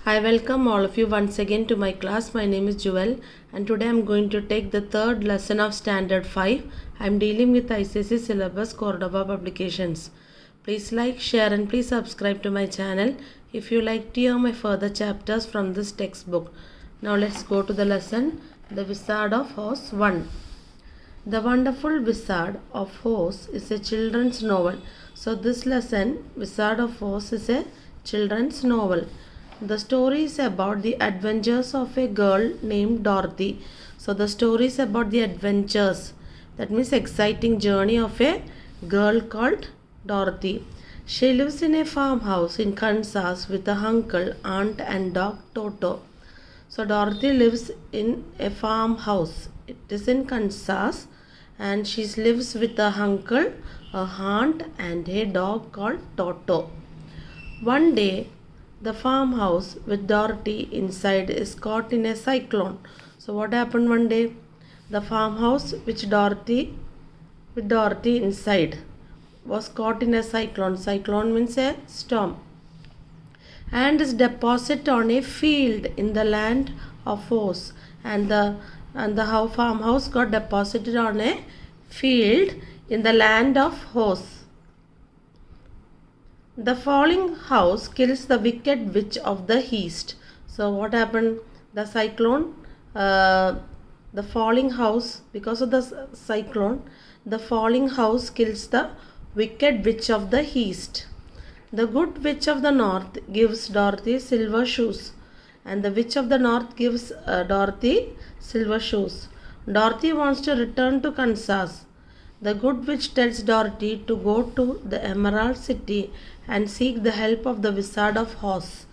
I welcome all of you once again to my class. My name is Jewel and today I am going to take the third lesson of Standard 5. I am dealing with Icsc syllabus Cordova publications. Please like, share and please subscribe to my channel if you like to hear my further chapters from this textbook. Now let's go to the lesson, The Wizard of Oz 1. The Wonderful Wizard of Oz is a children's novel. So this lesson, Wizard of Oz, is a children's novel. The story is about the adventures of a girl named Dorothy. So the story is about the adventures, that means exciting journey of a girl called Dorothy. She lives in a farmhouse in Kansas with her uncle, aunt and dog Toto. So Dorothy lives in a farmhouse. It is in Kansas and she lives with her uncle, her aunt and a dog called Toto. One day, the farmhouse with Dorothy inside is caught in a cyclone. So what happened one day? The farmhouse with Dorothy inside was caught in a cyclone. Cyclone means a storm. And is deposited on a field in the land of Oz. And the farmhouse got deposited on a field in the land of Oz. The falling house kills the wicked witch of the east. So what happened? The cyclone, the falling house, because of the cyclone, the falling house kills the wicked witch of the east. The good witch of the north gives Dorothy silver shoes, and the witch of the north gives Dorothy silver shoes. Dorothy wants to return to Kansas. The good witch tells Dorothy to go to the Emerald City and seek the help of the Wizard of Oz.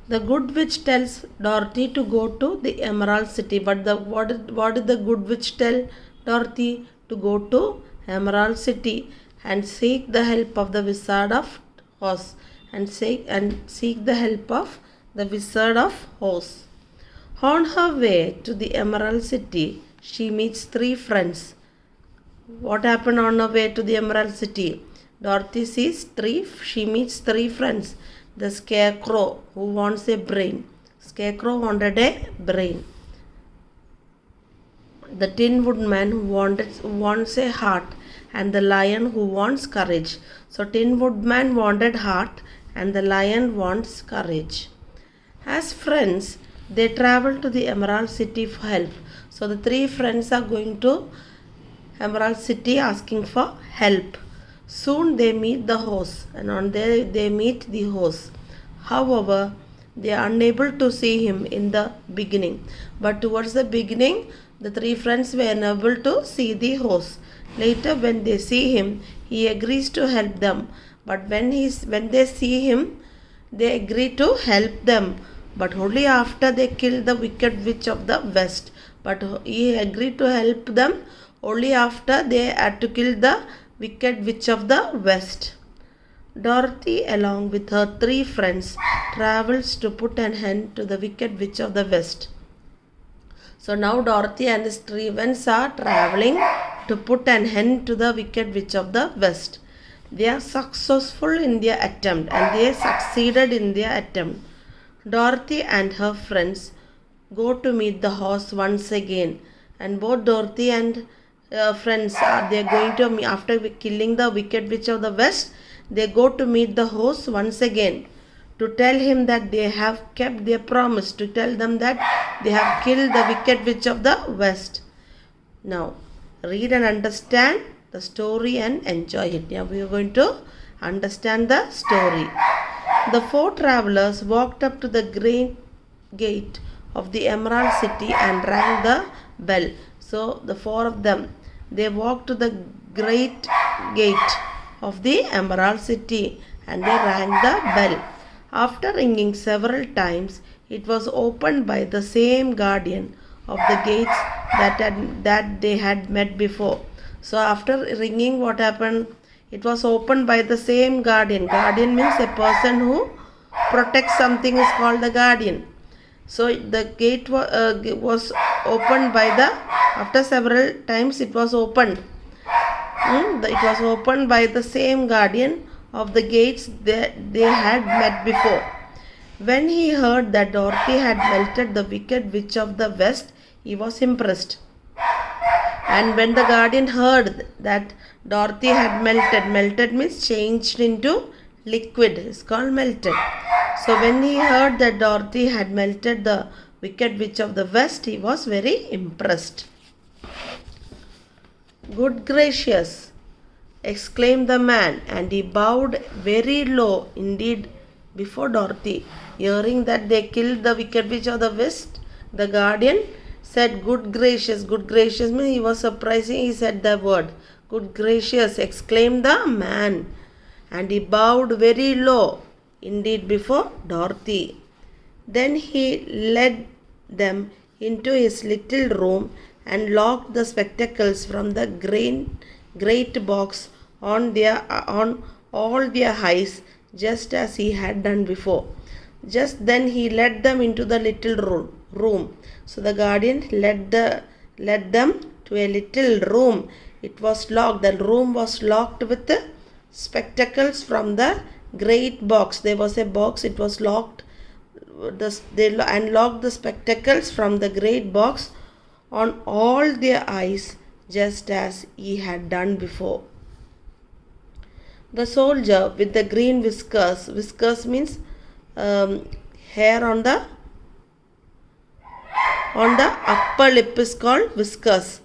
The good witch tells Dorothy to go to the Emerald City. But what did the good witch tell Dorothy? To go to Emerald City and seek the help of the Wizard of Oz. And seek the help of the Wizard of Oz. On her way to the Emerald City, she meets three friends. What happened on her way to the Emerald City? Dorothy she meets three friends. The Scarecrow, who wants a brain. Scarecrow wanted a brain. The Tin Woodman, who wants a heart. And the Lion, who wants courage. So Tin Woodman wanted heart and the Lion wants courage. As friends, they travel to the Emerald City for help. So the three friends are going to Emerald City asking for help. Soon they meet the horse, and on there they meet the horse. However, they are unable to see him in the beginning. But towards the beginning, the three friends were unable to see the horse. Later, when they see him, he agrees to help them. But when they see him, they agree to help them. But only after they kill the wicked witch of the west. But he agreed to help them only after they had to kill the wicked witch of the west. Dorothy, along with her three friends, travels to put an end to the wicked witch of the west. So now Dorothy and his three friends are traveling to put an end to the wicked witch of the west. They are successful in their attempt and they succeeded in their attempt. Dorothy and her friends go to meet the horse once again, and both Dorothy and friends they are going to, after killing the wicked witch of the west, they go to meet the horse once again to tell him that they have kept their promise, to tell them that they have killed the wicked witch of the west. Now read and understand the story and enjoy it. Now we are going to understand the story. The four travelers walked up to the great gate of the Emerald City and rang the bell. So the four of them, they walked to the great gate of the Emerald City and they rang the bell. After ringing several times, it was opened by the same guardian of the gates that they had met before. So after ringing, what happened? It was opened by the same guardian. Guardian means a person who protects something is called the guardian. So the gate was opened by after several times it was opened. It was opened by the same guardian of the gates that they had met before. When he heard that Dorothy had melted the wicked witch of the west, he was impressed. And when the guardian heard that Dorothy had melted means changed into liquid, it's called melted. So when he heard that Dorothy had melted the wicked witch of the west, he was very impressed. Good gracious, exclaimed the man, and he bowed very low indeed before Dorothy. Hearing that they killed the wicked witch of the west, the guardian said, good gracious means he was surprising, he said the word. Good gracious, exclaimed the man, and he bowed very low indeed before Dorothy. Then he led them into his little room and locked the spectacles from the great box on all their eyes, just as he had done before. Just then he led them into the little room. So the guardian led them to a little room. It was locked. The room was locked with the spectacles from the great box. There was a box. It was locked. They unlocked the spectacles from the great box on all their eyes, just as he had done before. The soldier with the green whiskers means hair on the upper lip is called whiskers.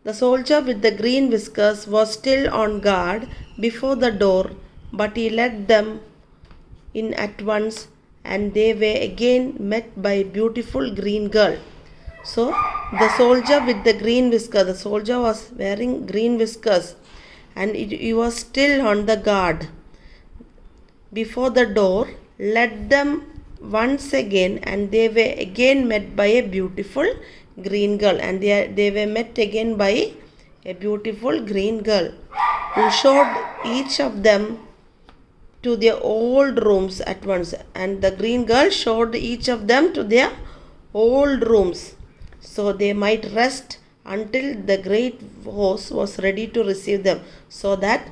The soldier with the green whiskers was still on guard before the door, but he let them in at once, and they were again met by a beautiful green girl. So the soldier with the green whiskers, the soldier was wearing green whiskers, and he was still on the guard before the door, led them once again, and they were again met by a beautiful green girl, and they were met again by a beautiful green girl, who showed each of them to their old rooms at once. And the green girl showed each of them to their old rooms, so they might rest until the great horse was ready to receive them, so that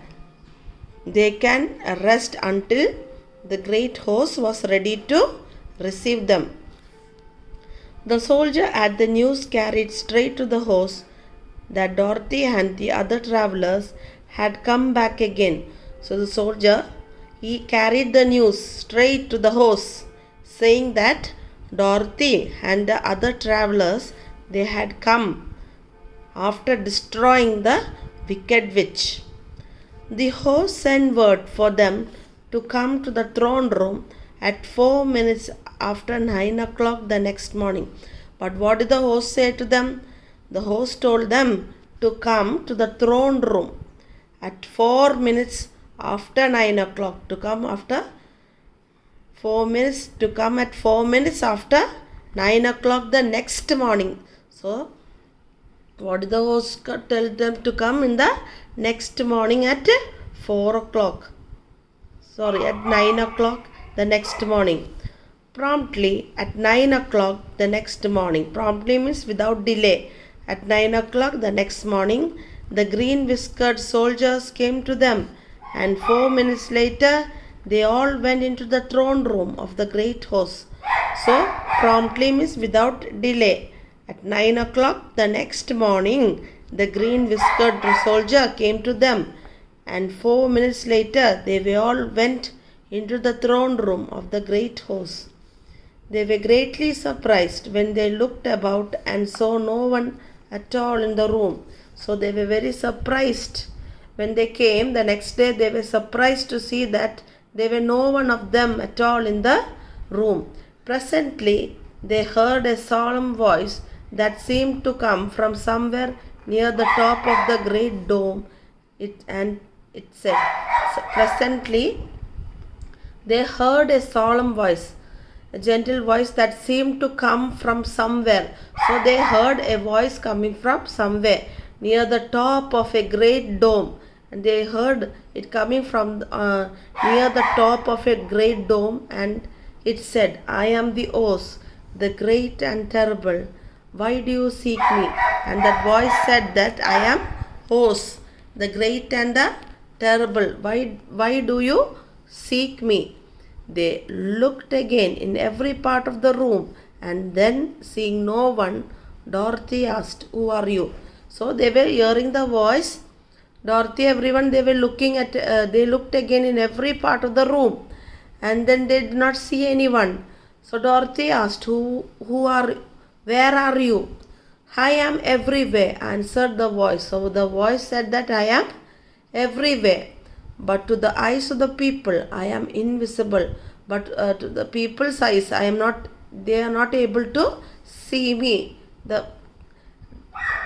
they can rest until the great horse was ready to receive them. The soldier at the news carried straight to the horse that Dorothy and the other travelers had come back again. So the soldier, he carried the news straight to the horse, saying that Dorothy and the other travelers, they had come after destroying the wicked witch. The horse sent word for them to come to the throne room at 4 minutes after 9 o'clock the next morning. But what did the horse say to them? The horse told them to come to the throne room at 4 minutes after 9 o'clock, to come after 4 minutes, to come at 4 minutes after 9 o'clock the next morning. So what did the horse tell them to come in the next morning at 4 o'clock? At 9 o'clock the next morning. Promptly at 9 o'clock the next morning. Promptly means without delay. At 9 o'clock the next morning, the green whiskered soldiers came to them, and 4 minutes later they all went into the throne room of the great horse. So promptly means without delay. At 9 o'clock the next morning, the green whiskered soldier came to them, and 4 minutes later they all went into the throne room of the great horse. They were greatly surprised when they looked about and saw no one at all in the room. So they were very surprised when they came the next day. They were surprised to see that there were no one of them at all in the room. Presently they heard a solemn voice that seemed to come from somewhere near the top of the great dome. It said, presently they heard a solemn voice, a gentle voice that seemed to come from somewhere. So they heard a voice coming from somewhere near the top of a great dome, and they heard it coming from near the top of a great dome, and it said, I am the horse, the great and terrible. Why do you seek me? And that voice said that I am horse, the great and the terrible. Why do you seek me? They looked again in every part of the room, and then, seeing no one, Dorothy asked, "Who are you?" So they were hearing the voice. Dorothy, everyone, they were looking at, they looked again in every part of the room, and then they did not see anyone. So Dorothy asked, where are you? "I am everywhere," answered the voice. So the voice said that I am everywhere. But to the eyes of the people, I am invisible. But to the people's eyes, they are not able to see me.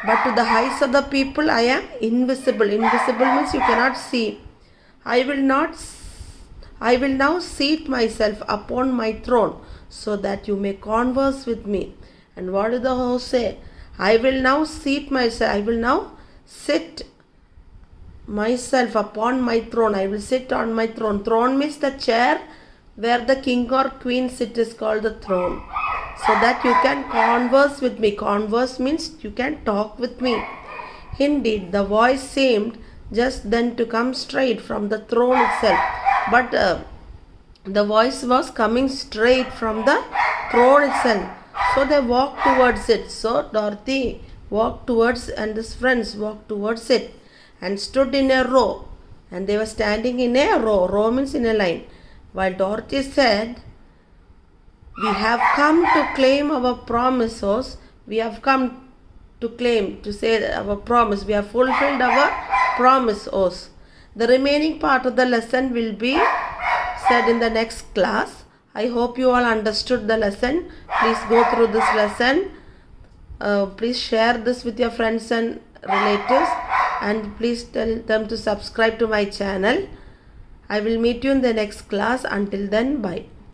But to the eyes of the people, I am invisible. Invisible means you cannot see. I will now seat myself upon my throne so that you may converse with me. And what did the host say? I will now sit myself upon my throne. I will sit on my throne. Throne means the chair where the king or queen sit is called the throne. So that you can converse with me. Converse means you can talk with me. Indeed, the voice seemed just then to come straight from the throne itself. But the voice was coming straight from the throne itself. So they walked towards it. So Dorothy walked towards, and his friends walked towards it and stood in a row. And they were standing in a row. Row means in a line. While Dorothy said, "We have come to claim our promises. We have come to claim, to say our promise. We have fulfilled our promises." The remaining part of the lesson will be said in the next class. I hope you all understood the lesson. Please go through this lesson. Please share this with your friends and relatives. And please tell them to subscribe to my channel. I will meet you in the next class. Until then, bye.